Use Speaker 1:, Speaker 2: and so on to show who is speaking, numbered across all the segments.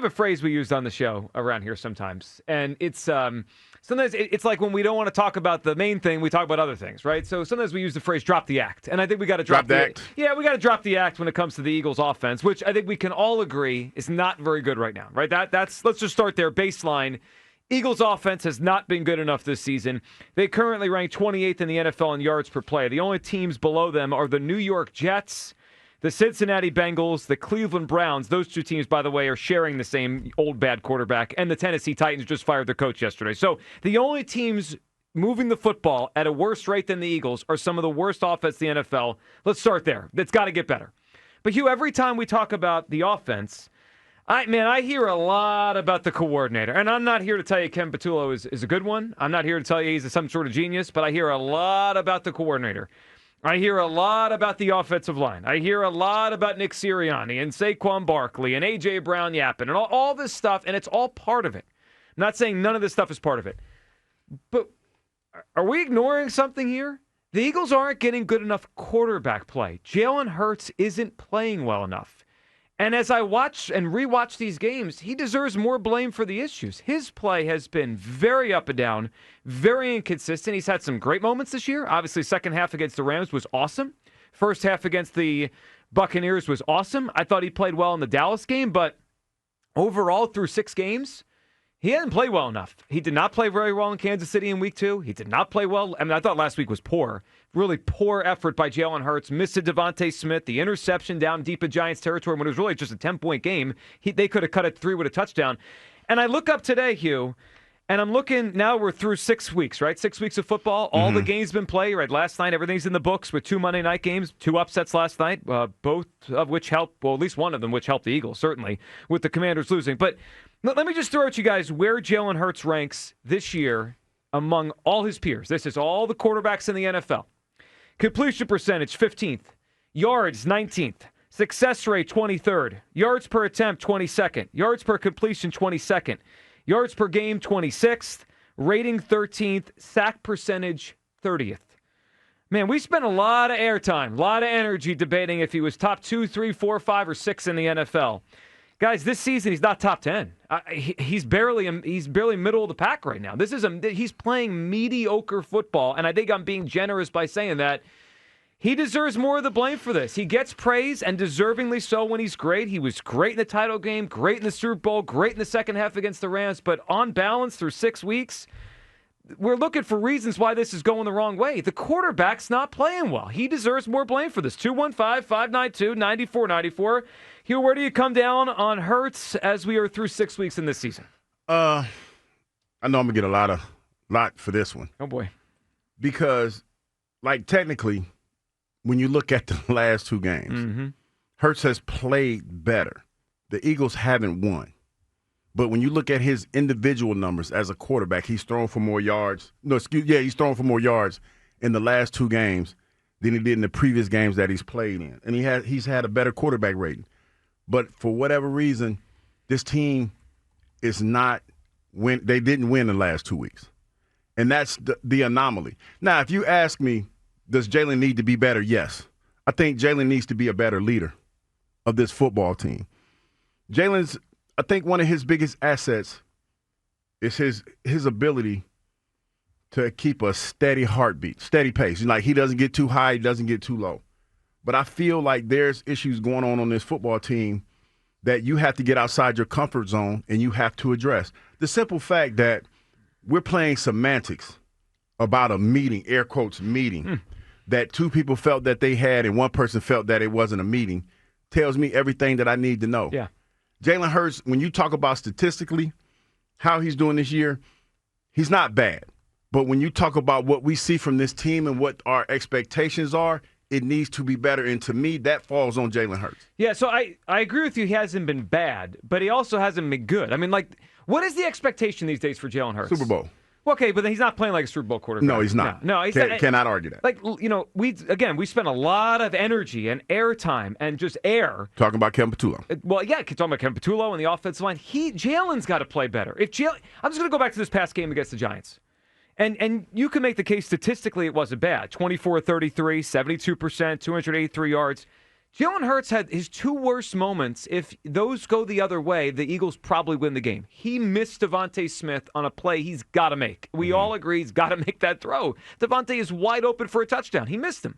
Speaker 1: have a phrase we used on the show around here sometimes, and it's sometimes it's like when we don't want to talk about the main thing, we talk about other things, right? So sometimes we use the phrase "drop the act," and I think we got to drop the act. Yeah, we got to drop the act when it comes to the Eagles' offense, which I think we can all agree is not very good right now, right? That's let's just start there. Baseline. Eagles offense has not been good enough this season. They currently rank 28th in the NFL in yards per play. The only teams below them are the New York Jets, the Cincinnati Bengals, the Cleveland Browns. Those two teams, by the way, are sharing the same old bad quarterback. And the Tennessee Titans just fired their coach yesterday. So the only teams moving the football at a worse rate than the Eagles are some of the worst offense in the NFL. Let's start there. It's got to get better. But, Hugh, every time we talk about the offense, I hear a lot about the coordinator. And I'm not here to tell you Kevin Patullo is a good one. I'm not here to tell you he's some sort of genius. But I hear a lot about the coordinator. I hear a lot about the offensive line. I hear a lot about Nick Sirianni and Saquon Barkley and A.J. Brown yapping and all this stuff, and it's all part of it. I'm not saying none of this stuff is part of it. But are we ignoring something here? The Eagles aren't getting good enough quarterback play. Jalen Hurts isn't playing well enough. And as I watch and rewatch these games, he deserves more blame for the issues. His play has been very up and down, very inconsistent. He's had some great moments this year. Obviously, second half against the Rams was awesome. First half against the Buccaneers was awesome. I thought he played well in the Dallas game, but overall, through 6 games, he hadn't played well enough. He did not play very well in Kansas City in week 2. He did not play well. I mean, I thought last week was poor. Really poor effort by Jalen Hurts. Missed to Devontae Smith. The interception down deep in Giants territory when it was really just a 10-point game. They could have cut it 3 with a touchdown. And I look up today, Hugh, and I'm looking, now we're through 6 weeks, right? 6 weeks of football. All the games been played, right? Last night, everything's in the books with 2 Monday night games, 2 upsets last night, both of which helped, well, at least one of them which helped the Eagles, certainly, with the Commanders losing. But let me just throw at you guys where Jalen Hurts ranks this year among all his peers. This is all the quarterbacks in the NFL. Completion percentage, 15th. Yards, 19th. Success rate, 23rd. Yards per attempt, 22nd. Yards per completion, 22nd. Yards per game, 26th. Rating, 13th. Sack percentage, 30th. Man, we spent a lot of airtime, a lot of energy debating if he was top 2, 3, 4, 5, or 6 in the NFL. Guys, this season he's not top 10. He's barely middle of the pack right now. He's playing mediocre football, and I think I'm being generous by saying that. He deserves more of the blame for this. He gets praise, and deservingly so when he's great. He was great in the title game, great in the Super Bowl, great in the second half against the Rams, but on balance through 6 weeks, we're looking for reasons why this is going the wrong way. The quarterback's not playing well. He deserves more blame for this. 215-592-9494. Hugh, where do you come down on Hurts as we are through 6 weeks in this season?
Speaker 2: I know I'm going to get a lot for this one.
Speaker 1: Oh, boy.
Speaker 2: Because, technically, when you look at the last 2 games, Hurts has played better. The Eagles haven't won. But when you look at his individual numbers as a quarterback, he's thrown for more yards. He's thrown for more yards in the last 2 games than he did in the previous games that he's played in. And he's had a better quarterback rating. But for whatever reason, this team is not win. They didn't win the last 2 weeks. And that's the anomaly. Now, if you ask me, does Jalen need to be better? Yes. I think Jalen needs to be a better leader of this football team. I think one of his biggest assets is his ability to keep a steady heartbeat, steady pace. He doesn't get too high, he doesn't get too low. But I feel like there's issues going on this football team that you have to get outside your comfort zone and you have to address. The simple fact that we're playing semantics about a meeting, air quotes meeting, that 2 people felt that they had and 1 person felt that it wasn't a meeting, tells me everything that I need to know.
Speaker 1: Yeah.
Speaker 2: Jalen Hurts, when you talk about statistically how he's doing this year, he's not bad. But when you talk about what we see from this team and what our expectations are, it needs to be better. And to me, that falls on Jalen Hurts.
Speaker 1: Yeah, so I agree with you. He hasn't been bad, but he also hasn't been good. I mean, what is the expectation these days for Jalen Hurts?
Speaker 2: Super Bowl.
Speaker 1: Okay, but then he's not playing like a Super Bowl quarterback.
Speaker 2: No, he's not.
Speaker 1: No, he's
Speaker 2: cannot argue that.
Speaker 1: We spent a lot of energy and airtime and just air.
Speaker 2: Talking about Kevin Patullo.
Speaker 1: Well, yeah, talking about Kevin Patullo and the offensive line. Jalen's got to play better. I'm just going to go back to this past game against the Giants. And you can make the case statistically it wasn't bad. 24-33, 72%, 283 yards. Jalen Hurts had his 2 worst moments. If those go the other way, the Eagles probably win the game. He missed Devontae Smith on a play he's got to make. We all agree he's got to make that throw. Devontae is wide open for a touchdown. He missed him.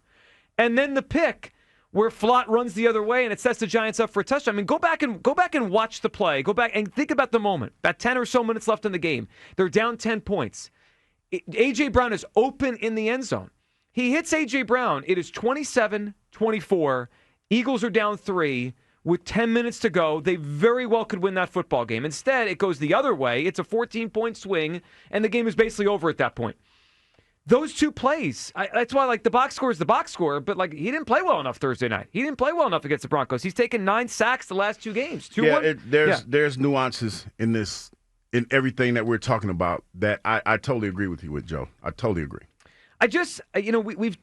Speaker 1: And then the pick where Flott runs the other way and it sets the Giants up for a touchdown. I mean, go back and watch the play. Go back and think about the moment. About 10 or so minutes left in the game. They're down 10 points. A.J. Brown is open in the end zone. He hits A.J. Brown. It is 27-24. Eagles are down 3 with 10 minutes to go. They very well could win that football game. Instead, it goes the other way. It's a 14-point swing, and the game is basically over at that point. Those 2 plays, that's why the box score is the box score, but he didn't play well enough Thursday night. He didn't play well enough against the Broncos. He's taken 9 sacks the last 2 games.
Speaker 2: There's nuances in this, in everything that we're talking about that I totally agree with you with, Joe. I totally agree. I just,
Speaker 1: we've.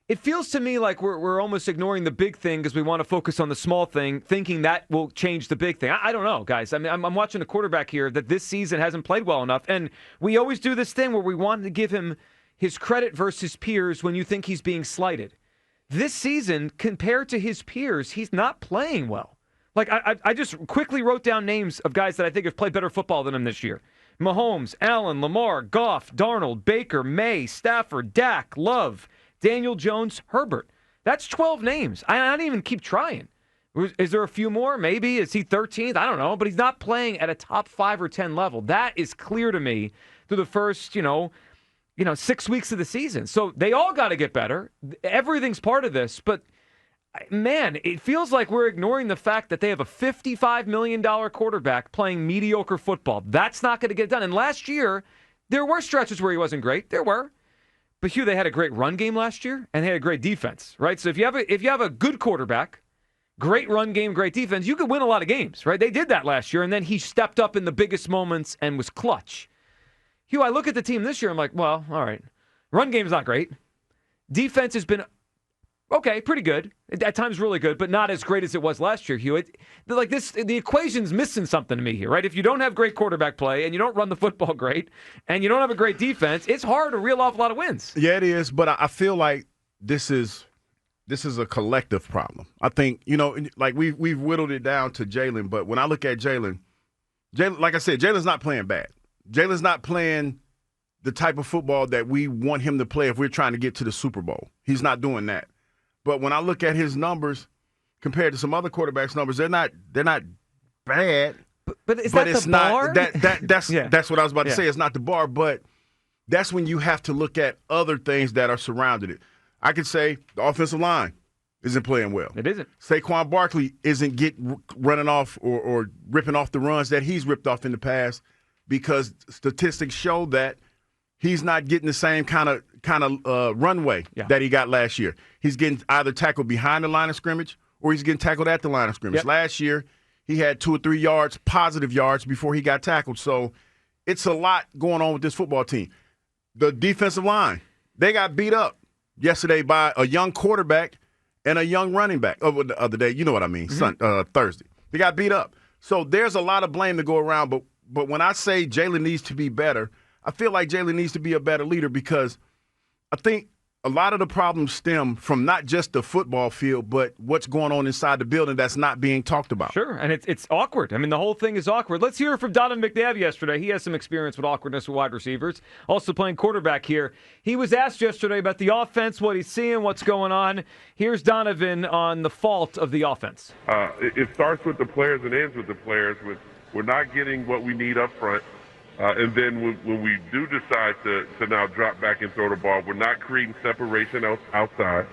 Speaker 1: It feels to me like we're almost ignoring the big thing because we want to focus on the small thing, thinking that will change the big thing. I don't know, guys. I mean, I'm watching a quarterback here that this season hasn't played well enough, and we always do this thing where we want to give him his credit versus peers when you think he's being slighted. This season, compared to his peers, he's not playing well. I just quickly wrote down names of guys that I think have played better football than him this year. Mahomes, Allen, Lamar, Goff, Darnold, Baker, May, Stafford, Dak, Love, Daniel Jones, Herbert. That's 12 names. I don't even keep trying. Is there a few more? Maybe. Is he 13th? I don't know. But he's not playing at a top 5 or 10 level. That is clear to me through the first, 6 weeks of the season. So they all got to get better. Everything's part of this. But, man, it feels like we're ignoring the fact that they have a $55 million quarterback playing mediocre football. That's not going to get done. And last year, there were stretches where he wasn't great. There were. But Hugh, they had a great run game last year, and they had a great defense, right? So if you have a good quarterback, great run game, great defense, you could win a lot of games, right? They did that last year, and then he stepped up in the biggest moments and was clutch. Hugh, I look at the team this year, I'm like, well, all right. Run game's not great. Defense has been okay, pretty good. At times really good, but not as great as it was last year, Hugh. The equation's missing something to me here, right? If you don't have great quarterback play and you don't run the football great and you don't have a great defense, it's hard to reel off a lot of wins.
Speaker 2: Yeah, it is, but I feel like this is a collective problem. I think, we've whittled it down to Jalen, but when I look at Jalen, like I said, Jalen's not playing bad. Jalen's not playing the type of football that we want him to play if we're trying to get to the Super Bowl. He's not doing that. But when I look at his numbers compared to some other quarterbacks' numbers, they're not bad.
Speaker 1: But is that the bar?
Speaker 2: That's what I was about to say. It's not the bar, but that's when you have to look at other things that are surrounding it. I could say the offensive line isn't playing well.
Speaker 1: It isn't.
Speaker 2: Saquon Barkley isn't running off or ripping off the runs that he's ripped off in the past because statistics show that he's not getting the same kind of runway that he got last year. He's getting either tackled behind the line of scrimmage or he's getting tackled at the line of scrimmage. Yep. Last year, he had 2 or 3 yards, positive yards, before he got tackled. So it's a lot going on with this football team. The defensive line, they got beat up yesterday by a young quarterback and a young running back. Oh, the other day, you know what I mean, Thursday. They got beat up. So there's a lot of blame to go around. But when I say Jalen needs to be better, I feel like Jalen needs to be a better leader because I think a lot of the problems stem from not just the football field, but what's going on inside the building that's not being talked about.
Speaker 1: Sure, and it's awkward. I mean, the whole thing is awkward. Let's hear from Donovan McNabb yesterday. He has some experience with awkwardness with wide receivers, also playing quarterback here. He was asked yesterday about the offense, what he's seeing, what's going on. Here's Donovan on the fault of the offense.
Speaker 3: It starts with the players and ends with the players. We're not getting what we need up front. And then when we do decide to now drop back and throw the ball, we're not creating separation outside.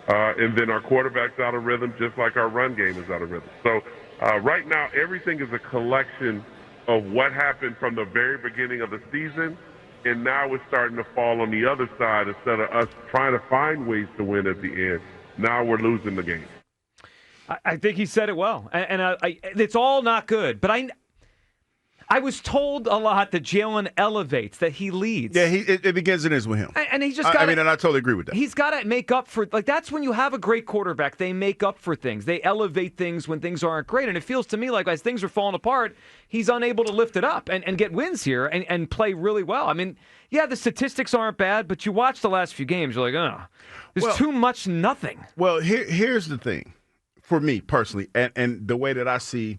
Speaker 3: And then our quarterback's out of rhythm, just like our run game is out of rhythm. So right now, everything is a collection of what happened from the very beginning of the season, and now it's starting to fall on the other side instead of us trying to find ways to win at the end. Now we're losing the game.
Speaker 1: I think he said it well. And it's all not good, but I was told a lot that Jalen elevates, that he leads.
Speaker 2: Yeah, it begins and ends with him.
Speaker 1: And he's just got
Speaker 2: and I totally agree with that.
Speaker 1: He's got to make up for, that's when you have a great quarterback. They make up for things. They elevate things when things aren't great. And it feels to me like as things are falling apart, he's unable to lift it up and get wins here and play really well. I mean, yeah, the statistics aren't bad, but you watch the last few games, you're like, there's too much nothing.
Speaker 2: Well, here's the thing. for me personally, and the way that I see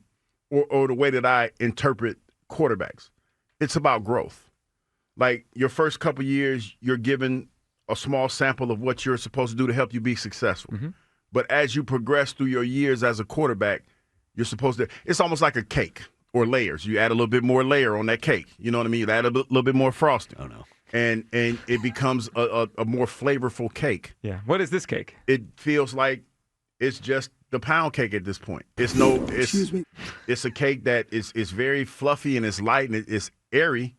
Speaker 2: or the way that I interpret quarterbacks, it's about growth. Like your first couple years, you're given a small sample of what you're supposed to do to help you be successful. Mm-hmm. But as you progress through your years as a quarterback, you're supposed to – it's almost like a cake or layers. You add a little bit more layer on that cake. You know what I mean? You add a little bit more frosting.
Speaker 4: Oh, no.
Speaker 2: And it becomes a more flavorful cake.
Speaker 1: Yeah. What is this cake?
Speaker 2: It feels like it's just the pound cake at this point. It's a cake that is very fluffy and it's light and it's airy,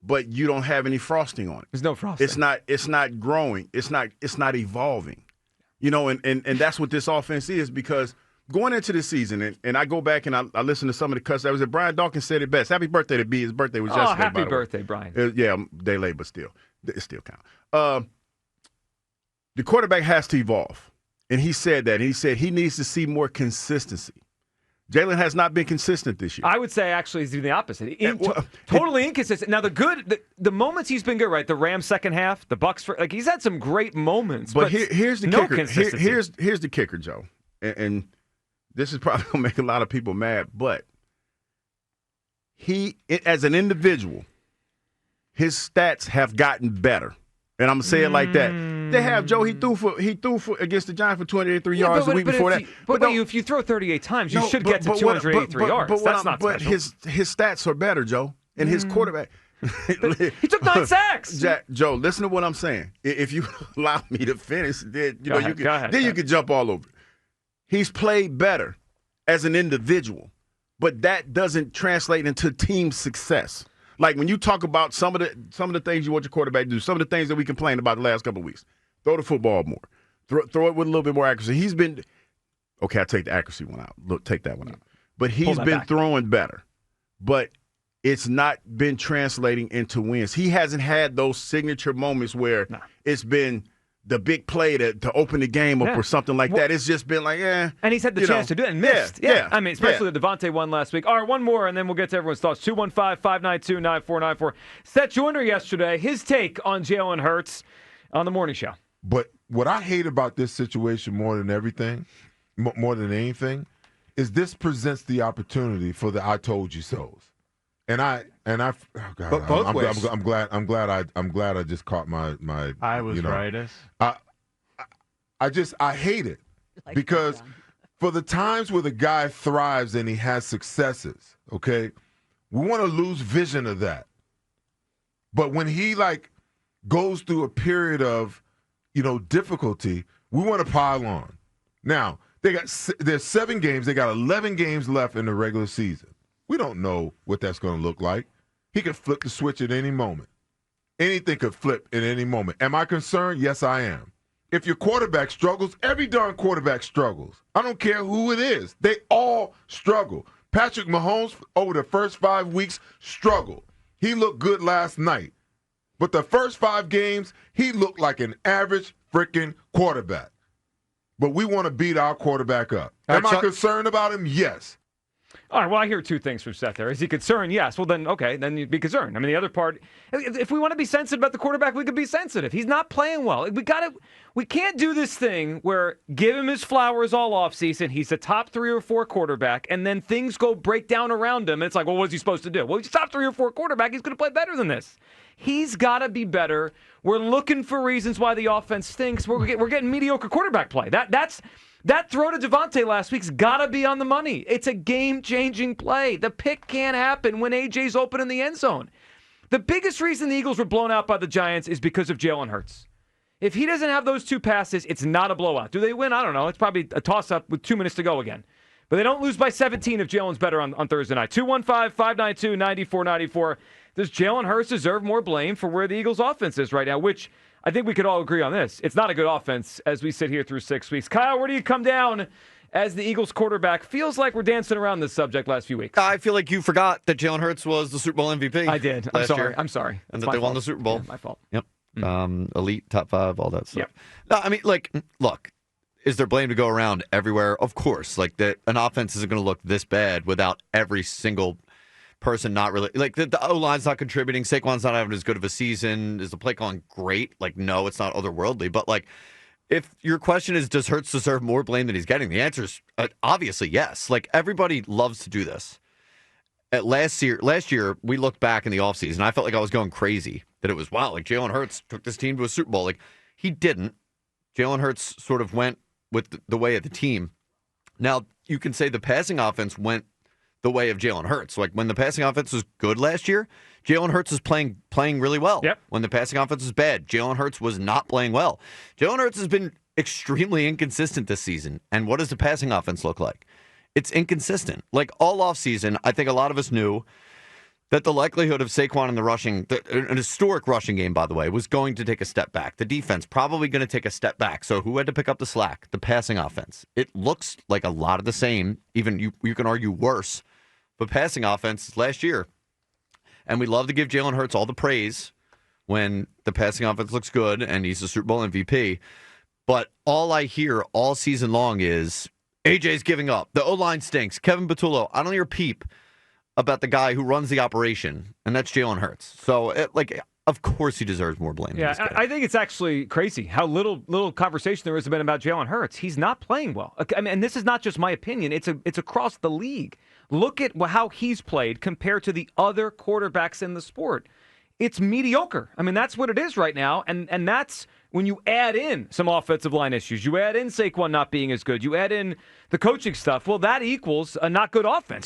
Speaker 2: but you don't have any frosting on it.
Speaker 1: There's no frosting.
Speaker 2: It's not growing. It's not evolving. You know, and that's what this offense is, because going into the season, and I go back and I listen to some of the cuts that was that Brian Dawkins said it best. Happy birthday to B. His birthday was yesterday.
Speaker 1: Oh, happy birthday, Brian.
Speaker 2: Yeah, day late, but still. It still counts. The quarterback has to evolve. And he said that. He said he needs to see more consistency. Jalen has not been consistent this year.
Speaker 1: I would say actually he's the opposite. Totally inconsistent. Now the moments he's been good, right? The Rams second half, the Bucks, he's had some great moments. But
Speaker 2: here's the
Speaker 1: no
Speaker 2: kicker.
Speaker 1: Consistency.
Speaker 2: Here's the kicker, Joe. And this is probably gonna make a lot of people mad, but he, as an individual, his stats have gotten better. And I'm gonna say it like that. They have, Joe. He threw for against the Giants for 283 yards the week before that.
Speaker 1: If you throw 38 times, you should get to 283 yards. That's not special.
Speaker 2: But his stats are better, Joe. And his quarterback.
Speaker 1: He took 9 sacks.
Speaker 2: Joe, listen to what I'm saying. If you allow me to finish, then you can jump all over. He's played better as an individual, but that doesn't translate into team success. Like when you talk about some of the things you want your quarterback to do, some of the things that we complained about the last couple of weeks, throw the football more, throw it with a little bit more accuracy. He's been okay. I take the accuracy one out. Look, take that one out. But he's been throwing better, but it's not been translating into wins. He hasn't had those signature moments where it's been the big play to open the game up or something like that. It's just been like, And
Speaker 1: he's had the chance to do it and missed. Yeah. I mean, especially the Devontae one last week. All right, one more, and then we'll get to everyone's thoughts. 215-592-9494. Seth Joyner yesterday, his take on Jalen Hurts on the morning show.
Speaker 5: But what I hate about this situation more than anything, is this presents the opportunity for the I told you so's. And I oh God,
Speaker 6: but both ways.
Speaker 5: I'm glad I just caught my
Speaker 6: I was right.
Speaker 5: I hate it because for the times where the guy thrives and he has successes, okay, we want to lose vision of that. But when he goes through a period of difficulty, we want to pile on. Now there's 7 games. They got 11 games left in the regular season. We don't know what that's going to look like. He could flip the switch at any moment. Anything could flip at any moment. Am I concerned? Yes, I am. If your quarterback struggles, every darn quarterback struggles. I don't care who it is. They all struggle. Patrick Mahomes, over the first 5 weeks, struggled. He looked good last night. But the first 5 games, he looked like an average freaking quarterback. But we want to beat our quarterback up. Am I concerned about him? Yes.
Speaker 1: All right, well, I hear 2 things from Seth there. Is he concerned? Yes. Well, then, okay, then you'd be concerned. I mean, the other part, if we want to be sensitive about the quarterback, we could be sensitive. He's not playing well. We can't do this thing where give him his flowers all offseason. He's a top 3 or 4 quarterback, and then things break down around him. And it's like, well, what's he supposed to do? Well, he's a top 3 or 4 quarterback. He's going to play better than this. He's got to be better. We're looking for reasons why the offense stinks. We're getting mediocre quarterback play. That throw to Devontae last week's got to be on the money. It's a game-changing play. The pick can't happen when A.J.'s open in the end zone. The biggest reason the Eagles were blown out by the Giants is because of Jalen Hurts. If he doesn't have those 2 passes, it's not a blowout. Do they win? I don't know. It's probably a toss-up with 2 minutes to go again. But they don't lose by 17 if Jalen's better on Thursday night. 215-592-9494. Does Jalen Hurts deserve more blame for where the Eagles' offense is right now, which I think we could all agree on this. It's not a good offense as we sit here through 6 weeks. Kyle, where do you come down as the Eagles quarterback? Feels like we're dancing around this subject last few weeks.
Speaker 4: I feel like you forgot that Jalen Hurts was the Super Bowl MVP.
Speaker 1: I did. I'm sorry.
Speaker 4: And that they won the Super Bowl.
Speaker 1: Yeah, my fault.
Speaker 4: Yep. Elite, top 5, all that stuff.
Speaker 1: Yep.
Speaker 4: No, I mean, look, is there blame to go around everywhere? Of course. An offense isn't going to look this bad without every single person not really the O-line's not contributing. Saquon's not having as good of a season. Is the play calling great? No, it's not otherworldly, but if your question is, does Hurts deserve more blame than he's getting? The answer is obviously yes. Like, everybody loves to do this. Last year, we looked back in the offseason. I felt like I was going crazy that it was, wow, like Jalen Hurts took this team to a Super Bowl. Like, he didn't. Jalen Hurts sort of went with the way of the team. Now, you can say the passing offense went the way of Jalen Hurts. Like, when the passing offense was good last year, Jalen Hurts was playing really well.
Speaker 1: Yep.
Speaker 4: When the passing offense was bad, Jalen Hurts was not playing well. Jalen Hurts has been extremely inconsistent this season. And what does the passing offense look like? It's inconsistent. Like, all offseason, I think a lot of us knew that the likelihood of Saquon in the rushing, an historic rushing game, by the way, was going to take a step back. The defense probably going to take a step back. So who had to pick up the slack? The passing offense. It looks like a lot of the same. Even you can argue worse. But passing offense last year. And we love to give Jalen Hurts all the praise when the passing offense looks good and he's a Super Bowl MVP. But all I hear all season long is A.J.'s giving up. The O-line stinks. Kevin Patullo, I don't hear a peep about the guy who runs the operation, and that's Jalen Hurts. So, of course he deserves more blame.
Speaker 1: Yeah, I think it's actually crazy how little conversation there has been about Jalen Hurts. He's not playing well. I mean, and this is not just my opinion. It's across the league. Look at how he's played compared to the other quarterbacks in the sport. It's mediocre. I mean, that's what it is right now, and that's when you add in some offensive line issues. You add in Saquon not being as good. You add in the coaching stuff. Well, that equals a not good offense.